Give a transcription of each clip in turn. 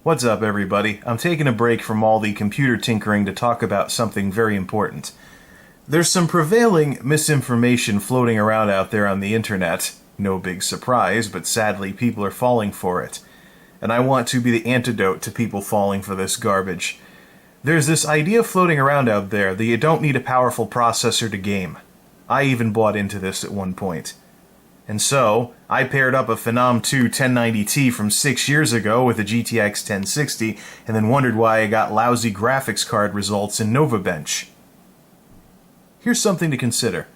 What's up, everybody? I'm taking a break from all the computer tinkering to talk about something very important. There's some prevailing misinformation floating around out there on the internet. No big surprise, but sadly people are falling for it. And I want to be the antidote to people falling for this garbage. There's this idea floating around out there that you don't need a powerful processor to game. I even bought into this at one point. And so, I paired up a Phenom 2 1090Ti from 6 years ago with a GTX 1060, and then wondered why I got lousy graphics card results in NovaBench. Here's something to consider.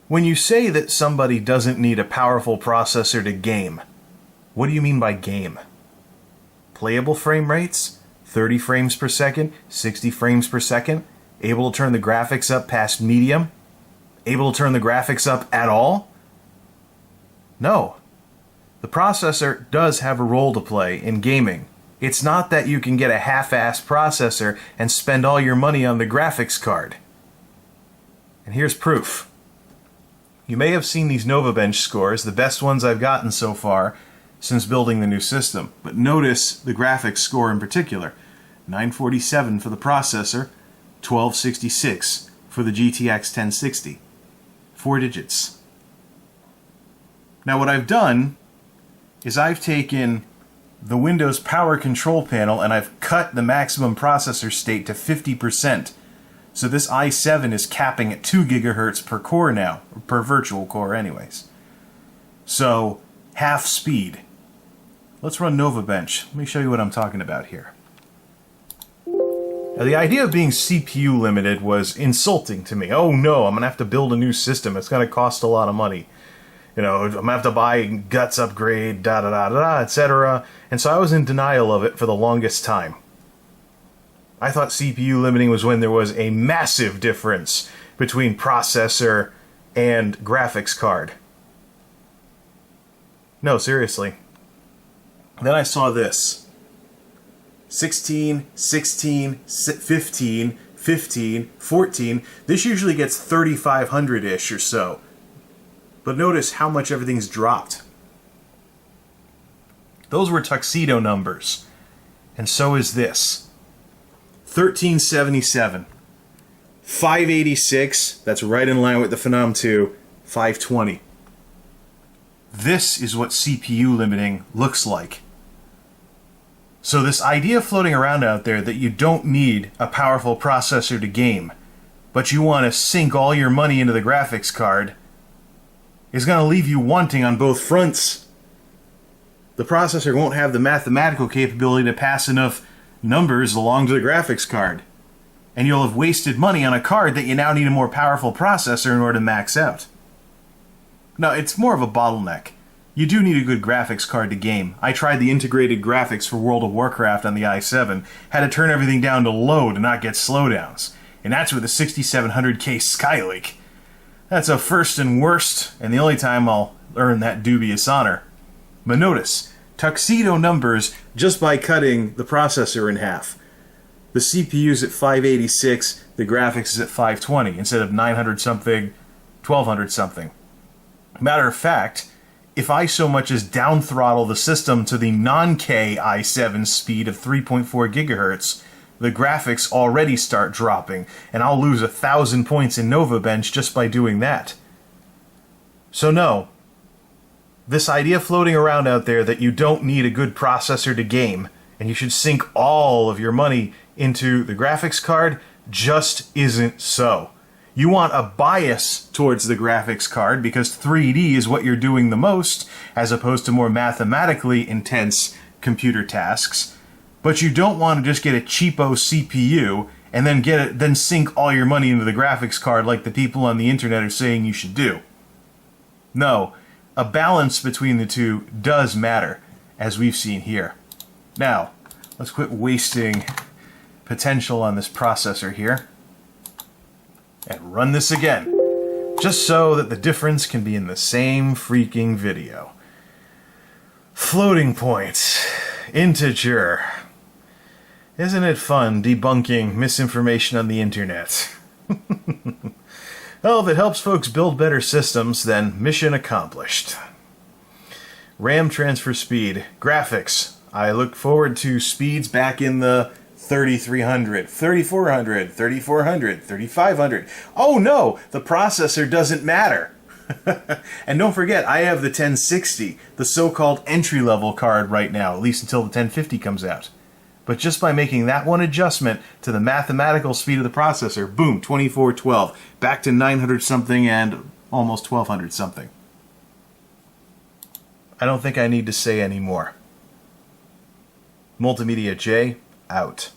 When you say that somebody doesn't need a powerful processor to game, what do you mean by game? Playable frame rates? 30 frames per second? 60 frames per second? Able to turn the graphics up past medium? Able to turn the graphics up at all? No. The processor does have a role to play in gaming. It's not that you can get a half-assed processor and spend all your money on the graphics card. And here's proof. You may have seen these NovaBench scores, the best ones I've gotten so far since building the new system. But notice the graphics score in particular. 947 for the processor, 1266 for the GTX 1060. 4 digits. Now what I've done is I've taken the Windows Power Control Panel and I've cut the maximum processor state to 50%. So this i7 is capping at 2 gigahertz per core now, per virtual core anyways. So, half speed. Let's run NovaBench. Let me show you what I'm talking about here. Now, the idea of being CPU limited was insulting to me. Oh no, I'm going to have to build a new system. It's going to cost a lot of money. You know, I'm going to have to buy guts upgrade, da-da-da-da-da, etc. And so I was in denial of it for the longest time. I thought CPU limiting was when there was a massive difference between processor and graphics card. No, seriously. Then I saw this. 16, 16, 15, 15, 14. This usually gets 3,500-ish or so. But notice how much everything's dropped. Those were tuxedo numbers. And so is this. 1377. 586, that's right in line with the Phenom 2, 520. This is what CPU limiting looks like. So this idea floating around out there that you don't need a powerful processor to game, but you want to sink all your money into the graphics card, is going to leave you wanting on both fronts. The processor won't have the mathematical capability to pass enough numbers along to the graphics card. And you'll have wasted money on a card that you now need a more powerful processor in order to max out. No, it's more of a bottleneck. You do need a good graphics card to game. I tried the integrated graphics for World of Warcraft on the i7, had to turn everything down to low to not get slowdowns. And that's with a 6700K Skylake. That's a first and worst, and the only time I'll earn that dubious honor. But notice, tuxedo numbers just by cutting the processor in half. The CPU's at 586, the graphics is at 520, instead of 900-something, 1200-something. Matter of fact, if I so much as down throttle the system to the non-K i7 speed of 3.4 gigahertz, the graphics already start dropping, and I'll lose 1,000 points in NovaBench just by doing that. So no, this idea floating around out there that you don't need a good processor to game, and you should sink all of your money into the graphics card, just isn't so. You want a bias towards the graphics card because 3D is what you're doing the most, as opposed to more mathematically intense computer tasks. But you don't want to just get a cheapo CPU and then sink all your money into the graphics card like the people on the internet are saying you should do. No, a balance between the two does matter, as we've seen here. Now, let's quit wasting potential on this processor here and run this again, just so that the difference can be in the same freaking video. Floating point, integer. Isn't it fun debunking misinformation on the internet? Well, if it helps folks build better systems, then mission accomplished. RAM transfer speed, graphics, I look forward to speeds back in the 3300, 3400, 3400, 3500. Oh no, the processor doesn't matter. And don't forget, I have the 1060, the so-called entry-level card right now, at least until the 1050 comes out. But just by making that one adjustment to the mathematical speed of the processor, boom, 2412, back to 900 something and almost 1200 something. I don't think I need to say any more. MultimediaJay, out.